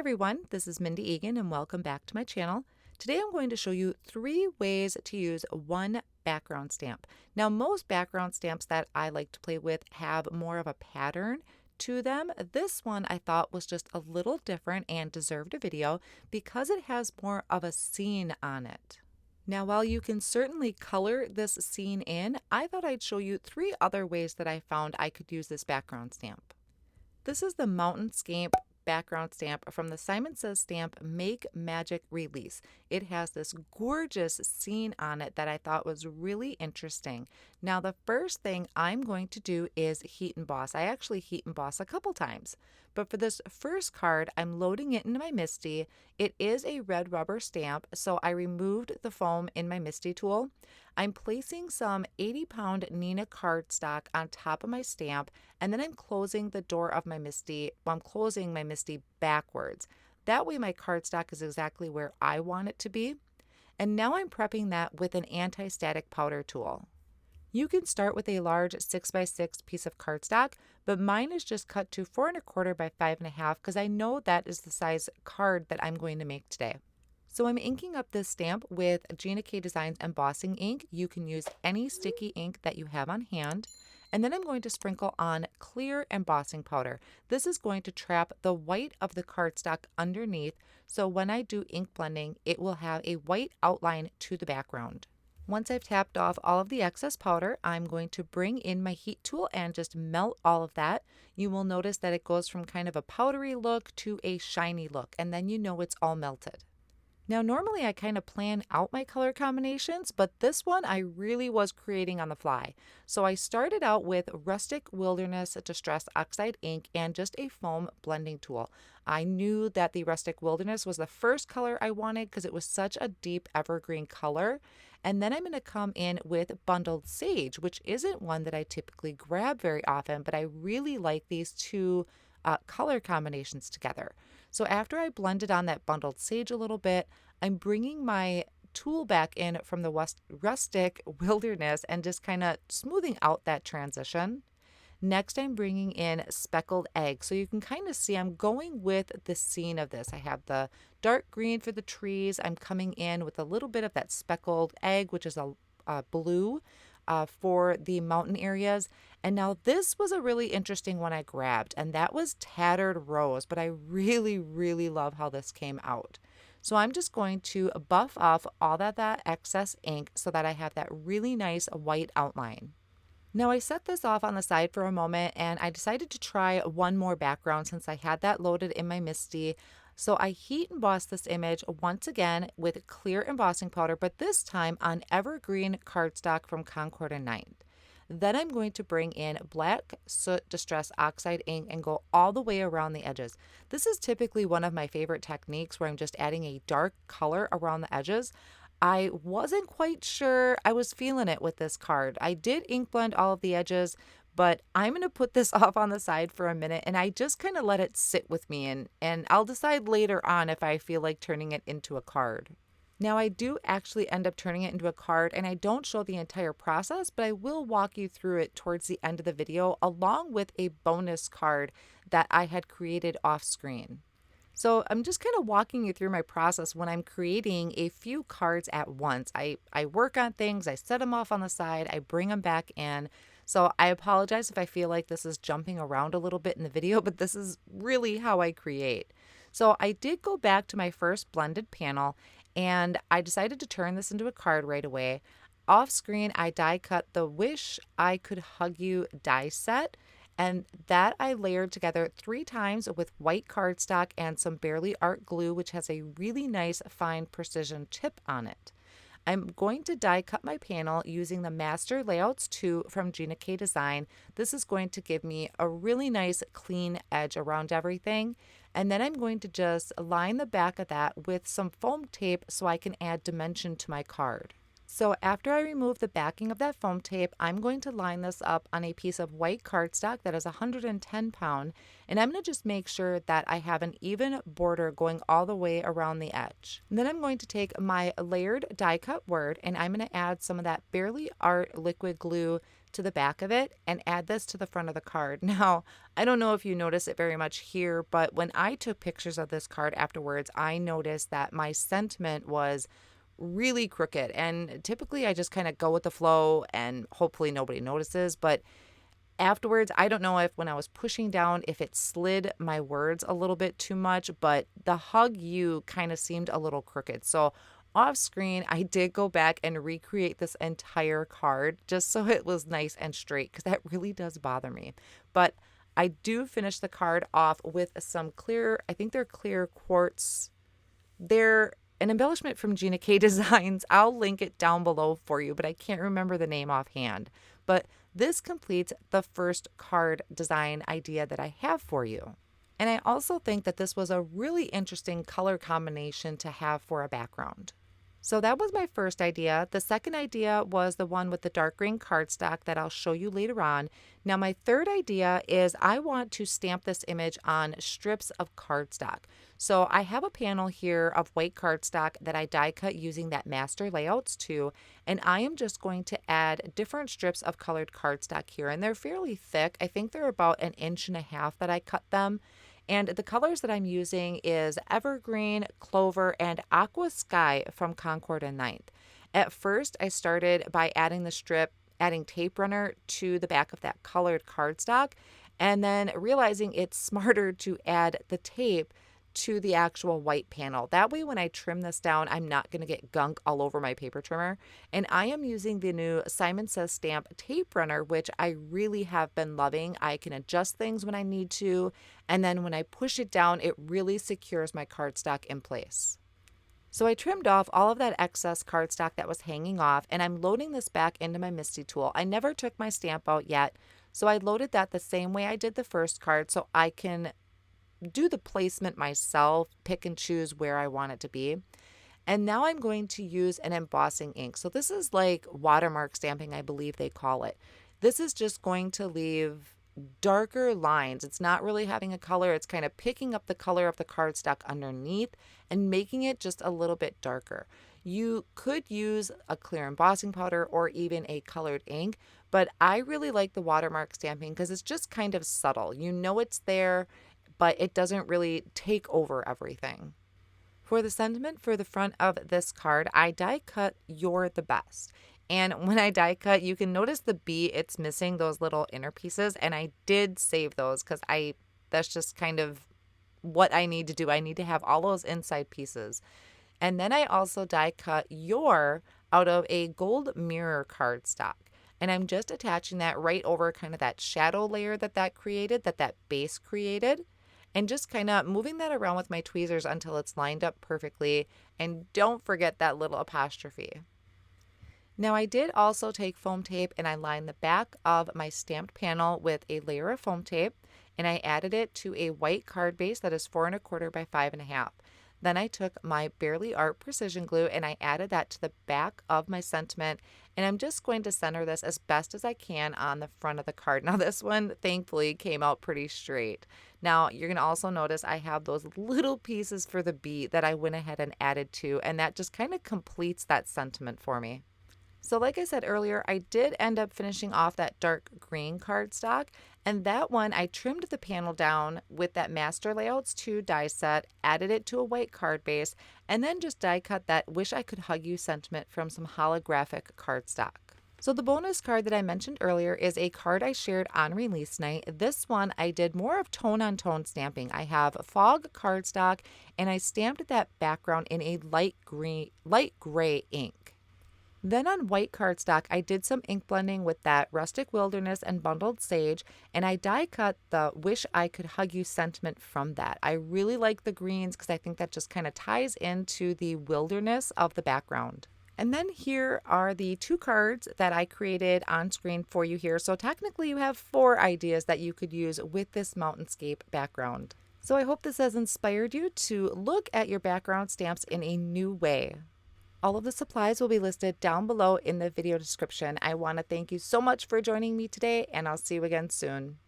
everyone, this is Mindy Eggen and welcome back to my channel. Today I'm going to show you 3 ways to use one background stamp. Now most background stamps that I like to play with have more of a pattern to them. This one I thought was just a little different and deserved a video because it has more of a scene on it. Now while you can certainly color this scene in, I thought I'd show you 3 other ways that I found I could use this background stamp. This is the MOUNTAINSCAPE background stamp from the Simon Says stamp Make Magic Release. It has this gorgeous scene on it that I thought was really interesting. Now the first thing I'm going to do is heat emboss. I actually heat emboss a couple times, but for this first card I'm loading it into my Misty. It is a red rubber stamp, so I removed the foam in my Misty tool. I'm placing some 80-pound Neenah cardstock on top of my stamp, and then I'm closing the door of my Misty. Well, I'm closing my Misty backwards. That way my cardstock is exactly where I want it to be. And now I'm prepping that with an anti-static powder tool. You can start with a large 6x6 piece of cardstock, but mine is just cut to 4 1/4 by 5 1/2 because I know that is the size card that I'm going to make today. So I'm inking up this stamp with Gina Designs embossing ink. You can use any sticky ink that you have on hand. And then I'm going to sprinkle on clear embossing powder. This is going to trap the white of the cardstock underneath, so when I do ink blending, it will have a white outline to the background. Once I've tapped off all of the excess powder, I'm going to bring in my heat tool and just melt all of that. You will notice that it goes from kind of a powdery look to a shiny look, and then you know it's all melted. Now normally I kind of plan out my color combinations, but this one I really was creating on the fly. So I started out with Rustic Wilderness Distress Oxide ink and just a foam blending tool. I knew that the Rustic Wilderness was the first color I wanted because it was such a deep evergreen color. And then I'm going to come in with Bundled Sage, which isn't one that I typically grab very often, but I really like these two color combinations together. So after I blended on that Bundled Sage a little bit, I'm bringing my tool back in from the Rustic Wilderness and just kind of smoothing out that transition. Next, I'm bringing in Speckled Egg. So you can kind of see I'm going with the scene of this. I have the dark green for the trees. I'm coming in with a little bit of that speckled egg, which is a blue for the mountain areas. And now this was a really interesting one I grabbed, and that was Tattered Rose, but I really love how this came out. So I'm just going to buff off all that excess ink so that I have that really nice white outline. Now I set this off on the side for a moment and I decided to try one more background since I had that loaded in my Misty. So I heat embossed this image once again with clear embossing powder, but this time on evergreen cardstock from Concord and 9th. Then I'm going to bring in Black Soot Distress Oxide ink and go all the way around the edges. This is typically one of my favorite techniques where I'm just adding a dark color around the edges. I wasn't quite sure I was feeling it with this card. I did ink blend all of the edges, but I'm going to put this off on the side for a minute and I just kind of let it sit with me and I'll decide later on if I feel like turning it into a card. Now I do actually end up turning it into a card and I don't show the entire process, but I will walk you through it towards the end of the video along with a bonus card that I had created off screen. So I'm just kind of walking you through my process when I'm creating a few cards at once. I work on things, I set them off on the side, I bring them back in. So I apologize if I feel like this is jumping around a little bit in the video, but this is really how I create. So I did go back to my first blended panel and I decided to turn this into a card right away. Off screen, I die cut the Wish I Could Hug You die set, and that I layered together 3 times with white cardstock and some Barely Art glue, which has a really nice fine precision tip on it. I'm going to die cut my panel using the Master Layouts 2 from Gina Design. This is going to give me a really nice clean edge around everything. And then I'm going to just line the back of that with some foam tape so I can add dimension to my card. So after I remove the backing of that foam tape, I'm going to line this up on a piece of white cardstock that is 110 pound, and I'm going to just make sure that I have an even border going all the way around the edge. And then I'm going to take my layered die cut word and I'm going to add some of that Barely Art liquid glue to the back of it and add this to the front of the card. Now, I don't know if you notice it very much here, but when I took pictures of this card afterwards, I noticed that my sentiment was really crooked. And typically I just kind of go with the flow and hopefully nobody notices. But afterwards, I don't know if when I was pushing down, if it slid my words a little bit too much, but the hug you kind of seemed a little crooked. So off screen, I did go back and recreate this entire card just so it was nice and straight, because that really does bother me. But I do finish the card off with some clear, I think they're clear quartz. They're an embellishment from Gina K Designs. I'll link it down below for you, but I can't remember the name offhand. But this completes the first card design idea that I have for you. And I also think that this was a really interesting color combination to have for a background. So that was my first idea. The second idea was the one with the dark green cardstock that I'll show you later on. Now my third idea is I want to stamp this image on strips of cardstock. So I have a panel here of white cardstock that I die cut using that Master Layouts 2, and I am just going to add different strips of colored cardstock here, and they're fairly thick. I think they're about 1.5 inches that I cut them. And the colors that I'm using is Evergreen, Clover, and Aqua Sky from Concord and Ninth. At first, I started by adding tape runner to the back of that colored cardstock, and then realizing it's smarter to add the tape to the actual white panel. That way, when I trim this down, I'm not going to get gunk all over my paper trimmer. And I am using the new Simon Says Stamp tape runner, which I really have been loving. I can adjust things when I need to, and then when I push it down, it really secures my cardstock in place. So I trimmed off all of that excess cardstock that was hanging off, and I'm loading this back into my Misty tool. I never took my stamp out yet, so I loaded that the same way I did the first card so I can do the placement myself, pick and choose where I want it to be. And now I'm going to use an embossing ink. So this is like watermark stamping, I believe they call it. This is just going to leave darker lines. It's not really having a color. It's kind of picking up the color of the cardstock underneath and making it just a little bit darker. You could use a clear embossing powder or even a colored ink, but I really like the watermark stamping because it's just kind of subtle. You know it's there, but it doesn't really take over everything. For the sentiment for the front of this card, I die cut "You're the best." And when I die cut, you can notice the B, it's missing those little inner pieces, and I did save those because that's just kind of what I need to do. I need to have all those inside pieces. And then I also die cut "Your" out of a gold mirror cardstock. And I'm just attaching that right over kind of that shadow layer that created, that base created. And just kind of moving that around with my tweezers until it's lined up perfectly. And don't forget that little apostrophe. Now I did also take foam tape and I lined the back of my stamped panel with a layer of foam tape, and I added it to a white card base that is 4 1/4 by 5 1/2. Then I took my Barely Art precision glue and I added that to the back of my sentiment, and I'm just going to center this as best as I can on the front of the card. Now this one thankfully came out pretty straight. Now you're going to also notice I have those little pieces for the B that I went ahead and added to, and that just kind of completes that sentiment for me. So like I said earlier, I did end up finishing off that dark green cardstock, and that one I trimmed the panel down with that Master Layouts 2 die set, added it to a white card base, and then just die cut that "Wish I Could Hug You" sentiment from some holographic cardstock. So the bonus card that I mentioned earlier is a card I shared on release night. This one I did more of tone-on-tone stamping. I have fog cardstock, and I stamped that background in a light gray ink. Then on white cardstock, I did some ink blending with that Rustic Wilderness and Bundled Sage, and I die cut the "Wish I Could Hug You" sentiment from that. I really like the greens because I think that just kind of ties into the wilderness of the background. And then here are the 2 cards that I created on screen for you here. So technically you have 4 ideas that you could use with this mountainscape background. So I hope this has inspired you to look at your background stamps in a new way. All of the supplies will be listed down below in the video description. I want to thank you so much for joining me today, and I'll see you again soon.